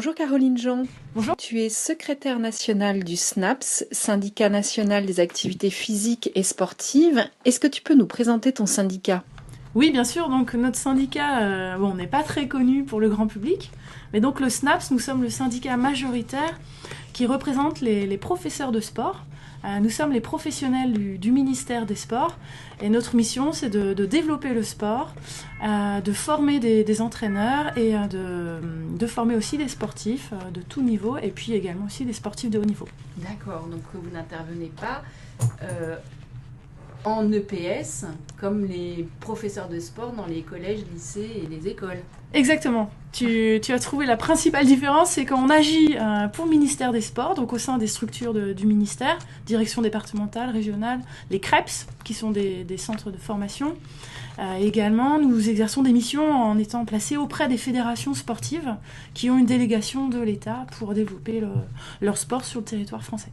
Bonjour Caroline Jean. Bonjour. Tu es secrétaire nationale du SNAPS, Syndicat national des activités physiques et sportives. Est-ce que tu peux nous présenter ton syndicat? Oui, bien sûr. Donc notre syndicat, on n'est pas très connu pour le grand public, mais donc le SNAPS, nous sommes le syndicat majoritaire qui représente les professeurs de sport. Nous sommes les professionnels du ministère des Sports et notre mission c'est de développer le sport, de former des entraîneurs et de former aussi des sportifs de tout niveau et puis également aussi des sportifs de haut niveau. D'accord, donc vous n'intervenez pas en EPS comme les professeurs de sport dans les collèges, lycées et les écoles. Exactement. Tu as trouvé la principale différence, c'est qu'on agit pour le ministère des Sports, donc au sein des structures du ministère, direction départementale, régionale, les CREPS, qui sont des centres de formation. Également, nous exerçons des missions en étant placés auprès des fédérations sportives qui ont une délégation de l'État pour développer leur sport sur le territoire français.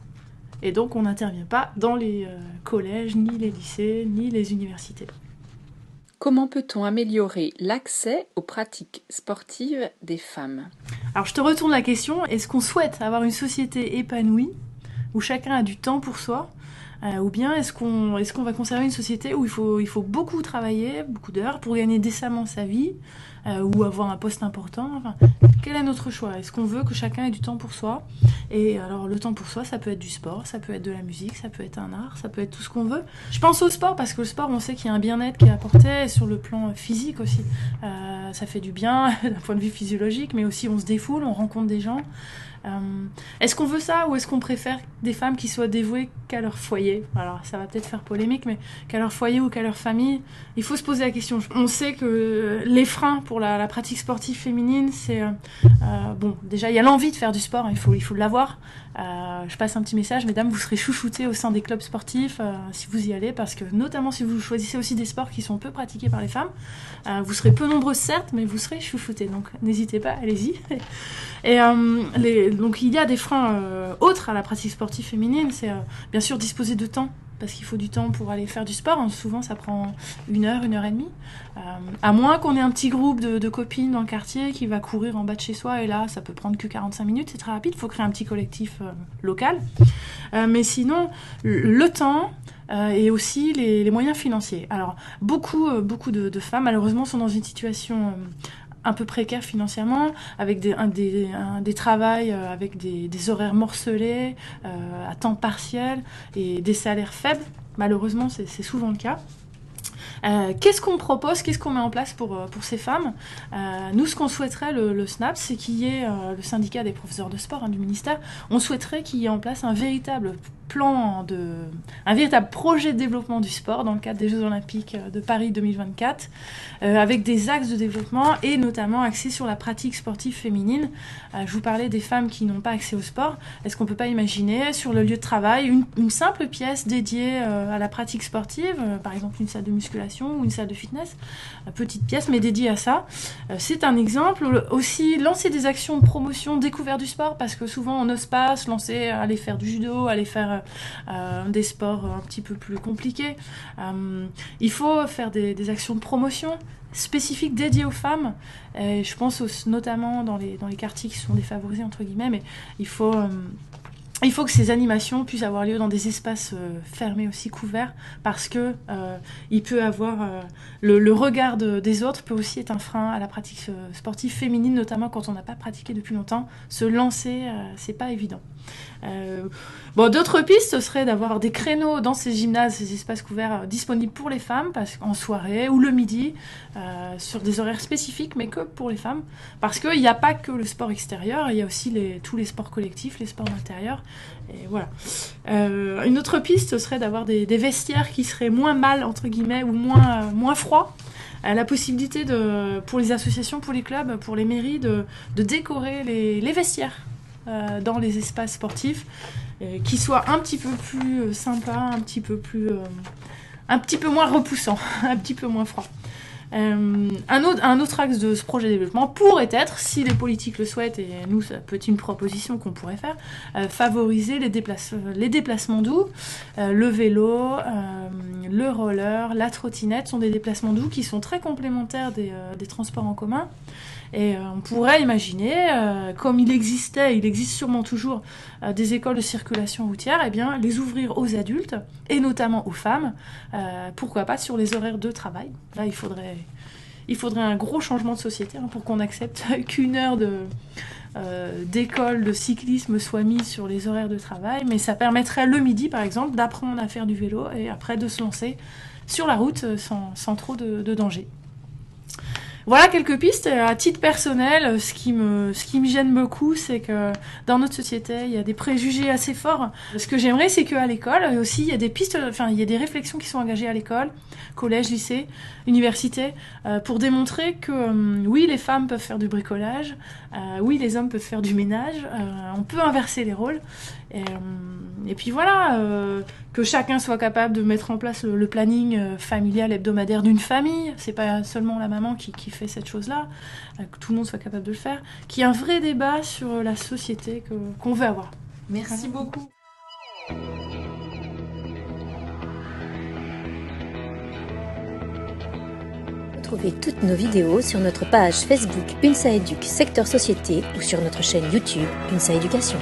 Et donc, on n'intervient pas dans les collèges, ni les lycées, ni les universités. Comment peut-on améliorer l'accès aux pratiques sportives des femmes? Alors je te retourne la question, est-ce qu'on souhaite avoir une société épanouie, où chacun a du temps pour soi, ou bien est-ce qu'on va conserver une société où il faut beaucoup travailler, beaucoup d'heures pour gagner décemment sa vie, ou avoir un poste important, enfin, quel est notre choix? Est-ce qu'on veut que chacun ait du temps pour soi? Et alors le temps pour soi, ça peut être du sport, ça peut être de la musique, ça peut être un art, ça peut être tout ce qu'on veut. Je pense au sport parce que le sport, on sait qu'il y a un bien-être qui est apporté sur le plan physique aussi. Ça fait du bien d'un point de vue physiologique, mais aussi on se défoule, on rencontre des gens. Est-ce qu'on veut ça ou est-ce qu'on préfère des femmes qui soient dévouées qu'à leur foyer? Alors ça va peut-être faire polémique, mais qu'à leur foyer ou qu'à leur famille, il faut se poser la question. On sait que les freins pour la pratique sportive féminine, c'est bon, déjà il y a l'envie de faire du sport, il faut l'avoir. Je passe un petit message, mesdames, vous serez chouchoutées au sein des clubs sportifs si vous y allez, parce que notamment si vous choisissez aussi des sports qui sont peu pratiqués par les femmes, vous serez peu nombreuses certes, mais vous serez chouchoutées, donc n'hésitez pas, allez-y. Et donc il y a des freins autres à la pratique sportive féminine, c'est bien sûr disposer de temps, parce qu'il faut du temps pour aller faire du sport. Souvent, ça prend 1 heure, 1 heure et demie. À moins qu'on ait un petit groupe de copines dans le quartier qui va courir en bas de chez soi, et là, ça peut prendre que 45 minutes, c'est très rapide. Il faut créer un petit collectif local. Mais sinon, le temps et aussi les moyens financiers. Alors, beaucoup de femmes, malheureusement, sont dans une situation un peu précaire financièrement, avec des travails avec des horaires morcelés, à temps partiel et des salaires faibles. Malheureusement, c'est souvent le cas. Qu'est-ce qu'on propose, qu'est-ce qu'on met en place pour ces femmes? Nous, ce qu'on souhaiterait, le SNAPS, c'est qu'il y ait le syndicat des professeurs de sport du ministère, on souhaiterait qu'il y ait en place un véritable un véritable projet de développement du sport dans le cadre des Jeux Olympiques de Paris 2024, avec des axes de développement et notamment axés sur la pratique sportive féminine. Je vous parlais des femmes qui n'ont pas accès au sport. Est-ce qu'on ne peut pas imaginer sur le lieu de travail une simple pièce dédiée à la pratique sportive, par exemple une salle de musculation ou une salle de fitness, petite pièce mais dédiée à ça. C'est un exemple. Aussi lancer des actions de promotion, découverte du sport, parce que souvent on n'ose pas se lancer, aller faire du judo, aller faire des sports un petit peu plus compliqués. Il faut faire des actions de promotion spécifiques dédiées aux femmes. Et je pense notamment dans les quartiers qui sont défavorisés, entre guillemets, mais il faut que ces animations puissent avoir lieu dans des espaces fermés aussi, couverts, parce que il peut avoir le regard des autres peut aussi être un frein à la pratique sportive féminine, notamment quand on n'a pas pratiqué depuis longtemps. Se lancer, c'est pas évident. D'autres pistes, ce serait d'avoir des créneaux dans ces gymnases, ces espaces couverts disponibles pour les femmes, en soirée ou le midi, sur des horaires spécifiques, mais que pour les femmes, parce qu'il n'y a pas que le sport extérieur, il y a aussi tous les sports collectifs, les sports d'intérieur. Et voilà. Une autre piste, ce serait d'avoir des vestiaires qui seraient moins mal, entre guillemets, ou moins froids. La possibilité pour les associations, pour les clubs, pour les mairies, de décorer les vestiaires dans les espaces sportifs, qui soient un petit peu plus sympas, un petit peu moins repoussants, un petit peu moins froids. Un autre axe de ce projet de développement pourrait être, si les politiques le souhaitent, et nous, ça peut être une proposition qu'on pourrait faire, favoriser les déplacements doux. Le vélo, le roller, la trottinette sont des déplacements doux qui sont très complémentaires des transports en commun. Et on pourrait imaginer, comme il existe sûrement toujours des écoles de circulation routière, eh bien, les ouvrir aux adultes, et notamment aux femmes, pourquoi pas sur les horaires de travail. Là, il faudrait un gros changement de société pour qu'on accepte qu'une heure d'école de cyclisme soit mise sur les horaires de travail, mais ça permettrait le midi, par exemple, d'apprendre à faire du vélo et après de se lancer sur la route sans trop de danger. Voilà quelques pistes. À titre personnel, ce qui me gêne beaucoup, c'est que dans notre société, il y a des préjugés assez forts. Ce que j'aimerais, c'est qu'à l'école, aussi, il y a des pistes, il y a des réflexions qui sont engagées à l'école, collège, lycée, université, pour démontrer que oui, les femmes peuvent faire du bricolage, oui, les hommes peuvent faire du ménage, on peut inverser les rôles. Et puis voilà, que chacun soit capable de mettre en place le planning familial hebdomadaire d'une famille. C'est pas seulement la maman qui fait cette chose-là, que tout le monde soit capable de le faire. Qu'il y ait un vrai débat sur la société qu'on veut avoir. Merci beaucoup. Retrouvez toutes nos vidéos sur notre page Facebook UNSA Éduc Secteur Société ou sur notre chaîne YouTube UNSA Éducation.